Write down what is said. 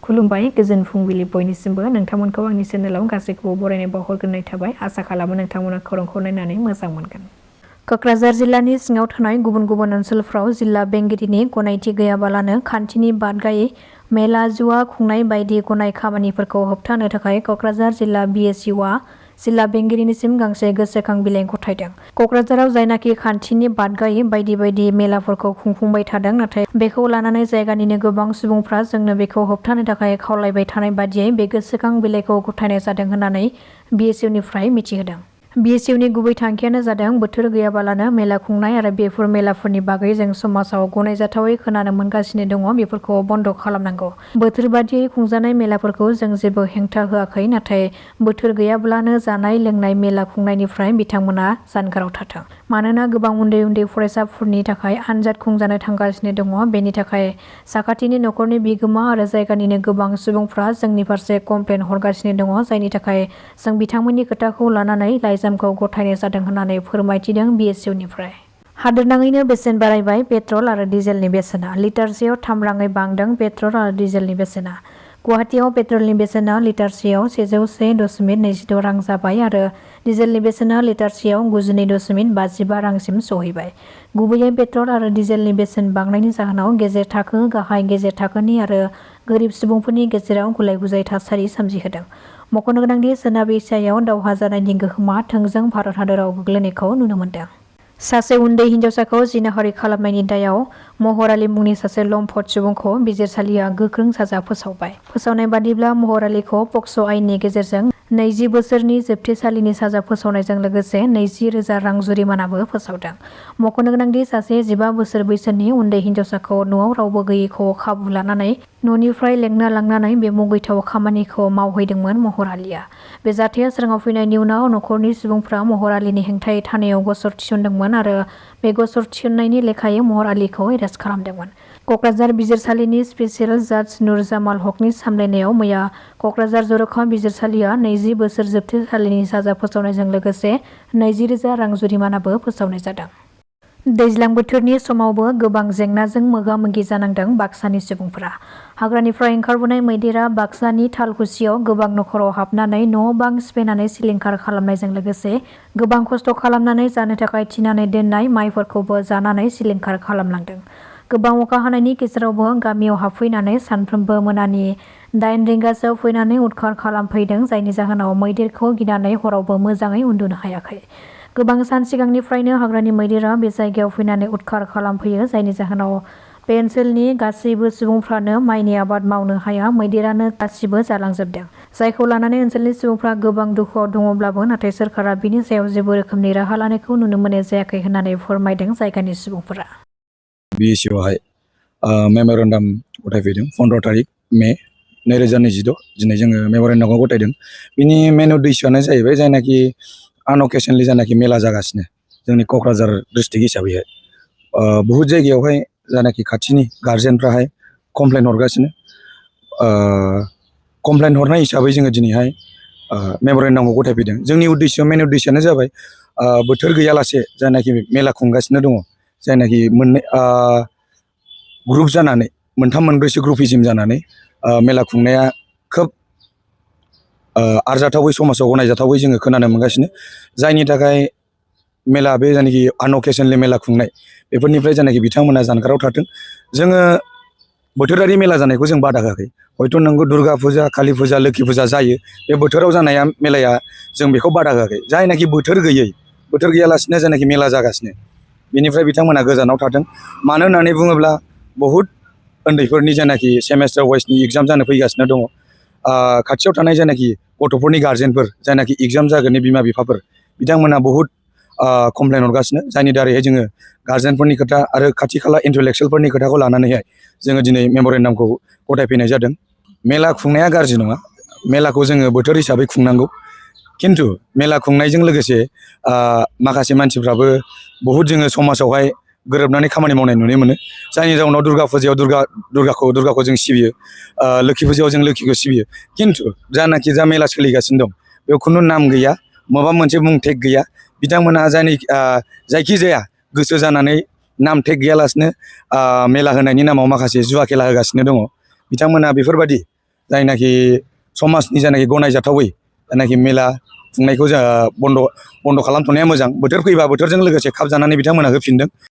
खुलुमबाय गोजोन फुंबिलि बयनिसिमबो नोंथांमोनखौ आंनि चेनेलाव गासैखौबो बरायनाय बावहरग्रोनाय थाबाय। आसा खालामो नोंथांमोना खौरांखौ नायनानै मोजां मोनगोन। क'क्राझार जिल्लानि सिङाव थानाय गुबुन गुबुन ओनसोलफ्राव जिल्ला बेंगिरिनि गनायथि गैयाबालानो खान्थिनि बादगायै मेला जुवा खुंनाय बायदि गनाय खामानिफोरखौ होबथानो थाखाय क'क्राझार जिल्ला BSUआ जिल्ला बेंगिरिनिसिम गांसे गोसोखां बिलाइ गथायदों। क'क्राझाराव जायनाखि खान्थिनि बादगायै बायदि बायदि मेलाफोरखौ खुंफुंबाय थादों, नाथाय बेखौ लानानै जायगानिनो गोबां सुबुंफ्रा जोंनो बेखौ होबथानो थाखाय खावलायबाय थानाय बादियै बे गोसोखां बिलाइखौ गथायनाय जादों होननानै BSUनिफ्राय मिथिहोदों। BSUनि गुबै थांखियानो जादों बोथोर गैयाबालानो मेला खुंनाय आरो बेफोर मेलाफोरनि बागै जों समाजाव गनायजाथावै खोनानो मोनगासिनो दङ, बेफोरखौ बन्द खालामनांगौ। बोथोर बादियै खुंजानाय मेलाफोरखौ जों जेबो हेंथा होआखै, नाथाय बोथोर गैयाब्लानो जानाय लोंनाय मेला खुंनायनिफ्राय बिथांमोना जानगाराव थाथों। मानोना गोबां उन्दै उन्दै फरायसाफोरनि थाखाय आनजाद खुंजानो थांगासिनो दङ। बेनि थाखाय साखाथिनि नखरनि बिगोमा आरो जायगानिनो गोबां सुबुंफ्रा जोंनि फारसे कमप्लेन हरगासिनो दङ, जायनि थाखाय जों बिथांमोननि खोथाखौ लानानै लाइजामखौ गथायनाय जादों होननानै फोरमायथिदों BSUनिफ्राय। हादोरनाङैनो बेसेन बारायबाय पेट्रल आरो डिजेलनि बेसेना। लिटारसेयाव 3 राङै बांदों पेट्रल आरो डिजेलनि बेसेना। गुवाहाटीआव पेट्रलनि बेसेना लिटारसेयाव 101.26 रां जाबाय आरो डिजेलनि बेसेना लिटारसेयाव 92.55 रांसिम सहैबाय। गुबैयै पेट्रल आरो डिजेलनि बेसेन बांनायनि जाहोनाव गेजेर थाखो, गाहाय गेजेर थाखोनि आरो गोरिब सुबुंफोरनि गेजेराव गुलाय-गुजाय थासारि सोमजिहोदों। मख'नो गोनांदि सोनाब एसियायाव दावहा जानायनि गोहोमा थोंजों भारत हादराव गोग्लैनायखौ नुनो मोन्दों। सासे उन्दै हिनजावसाखौ जिनाहारि खालामनायनि दायाव महर आली मुंनि सासे लम्पट सुबुंखौ बिजिरसालिया गोख्रों साजा फोसावबाय। फोसावनाय बादिब्ला महर आलीखौ पक्स' आयेननि गेजेरजों 20 बोसोरनि जोबथेसालिनि साजा फोसावनायजों लोगोसे 20,000 रां जुरिमानाबो फोसावदों। मख'नो गोनांदि सासे 15 बोसोर बैसोनि उन्दै हिनजावसाखौ न'आव रावबो गैयैखौ खाबु लानानै न'निफ्राय लेंना लांनानै बे मुगैथाव खामानिखौ मावहैदोंमोन महर आलीआ। बे जाथाया सोराङाव फैनायनि उनाव नखरनि सुबुंफ्रा महर आलीनि हेंथायै थानायाव गसर थिसनदोंमोन आरो बे गसर थिसननायनि लेखायै महर आलीखौ एरेस्ट खालामदोंमोन। क'क्राझार बिजिरसालिनि स्पेसियेल जाज नुर जामाल हकनि सामलायनायाव मैया क'क्राझार जर'खा बिजिरसालिया 20 बोसोर जोबथेसालिनि साजा फोसावनायजों लोगोसे 20,000 रां जुरिमानाबो फोसावनाय जादों। दैज्लां बोथोरनि समावबो गोबां जेंनाजों मोगा-मोगि जानांदों बाक्सानि सुबुंफोरा। हाग्रानिफ्राय ओंखारबोनाय मैदेरा बाक्सानि थालकुसियाव गोबां नखराव हाबनानै न'-बां सिफायनानै सिलिंखार खालामनायजों लोगोसे गोबां खस्थ' खालामनानै जानो थाखाय थिनानै दोननाय माइफोरखौबो जानानै सिलिंखार खालामलांदों। गोबां अखा हानायनि गेजेरावबो गामियाव हाबफैनानै सानफ्रोमबो मोनानि 8 रिंगासोआव फैनानै उदखार खालामफैदों, जायनि जाहोनाव मैदेरखौ गिनानै हरावबो मोजाङै उन्दुनो हायाखै। गोबां सान सिगांनिफ्रायनो हाग्रानि मैदेरा बे जायगायाव फैनानै उदखार खालामफैयो, जायनि जाहोनाव बे ओनसोलनि गासैबो सुबुंफ्रानो माइनि आबाद मावनो हाया, मैदेरानो गासिबो जालांजोबदों। जायखौ लानानै ओनसोलनि सुबुंफ्रा गोबां दुखुआव दङब्लाबो नाथाय सोरखारा बिनि सायाव जेबो रोखोमनि राहा लानायखौ नुनो मोननाय जायाखै होननानै फोरमायदों जायगानि सुबुंफोरा। BSUआवहाय मेम'रेन्डाम गथायफैदों 15 तारिख मे 2026। दिनै जोङो मेम'रेन्डामखौ गथायदों। बिनि मेन उद्देश्यआनो जाहैबाय जायनाखि आनअकेसनेलि जायनाखि मेला जागासिनो जोंनि क'क्राझार डिस्ट्रिक्ट हिसाबैहाय बहुत जायगायावहाय जायनाखि खाथिनि गार्जेनफ्राहाय कमप्लेन हरगासिनो। कमप्लेन हरनाय हिसाबै जोङो दिनैहाय मेम'रेन्डामखौ गथायफैदों। जोंनि मेन उद्देश्यआनो जाबाय बोथोर गैयालासे जायनाखि मेला खुंगासिनो दङ, जायनाखि मोननै ग्रुप जानानै 3-4सो ग्रुपिजिम जानानै मेला खुंनाया खोब आरजाथावै समाजाव गनायजाथावै जोङो खोनानो मोनगासिनो। जायनि थाखाय मेला बे जायनाखि आनअकेसनेलि मेला खुंनाय बेफोरनिफ्राय जायनाखि बिथांमोना जानगाराव थाथों। जोङो बोथोरारि मेला जानायखौ जों बादा होआखै। हयथ' नोंगौ दुर्गा फुजा, कालि फुजा, लोखि फुजा जायो, बे बोथोराव जानाया मेलाया जों बेखौ बादा होआखै। जायनाखि बोथोर गैयालासिनो जायनाखि मेला जागासिनो बेनिफ्राय बिथांमोना गोजानाव थाथों। मानो होननानै बुङोब्ला बहुद उन्दैफोरनि जायनाखि सेमेस्टार वाइसनि एग्जाम जानो फैगासिनो दङ। खाथियाव थानाय जायनाखि गथ'फोरनि गार्जेनफोर, जायनाखि एग्जाम जागोननि बिमा-बिफाफोर, बिथांमोना बहुद कमप्लेन हरगासिनो। जायनि दारैहाय जोङो गार्जेनफोरनि खोथा आरो खाथि खाला इन्टेलेक्सुयेलफोरनि खोथाखौ लानानैहाय जोङो दिनै मेम'रेन्डामखौ गथायफैनाय जादों। मेला खुंनाया गाज्रि नङा, मेलाखौ जोङो बोथोर हिसाबै खुंनांगौ। खिन्थु मेला खुंनायजों लोगोसे माखासे मानसिफ्राबो बहुद जोङो समाजावहाय गोरोबनानै खामानि मावनाय नुनो मोनो। जायनि जाउनाव दुर्गा फुजायाव दुर्गाखौ जों सिबियो, लोखि फुजायाव जों लोखिखौ सिबियो। खिन्थु जानाखि जा मेला सोलिगासिनो दं बेयाव खुनु नाम गैया, माबा मोनसे मुं टेग गैया। बिथांमोनहा जायखिजाया गोसो जानानै नाम टेग गैयालासिनो मेला होनायनि नामाव माखासे जुवा खेला होगासिनो दङ। बिथांमोना बेफोरबायदि जायनाखि समाजनि जायनाखि गनायजाथावै जायनाखि मेला खुंनायखौ जोंहा बन्द' खालामथ'नाया मोजां। बोथोर फैबा बोथोरजों लोगोसे खाब जानानै बिथांमोना होफिनदों।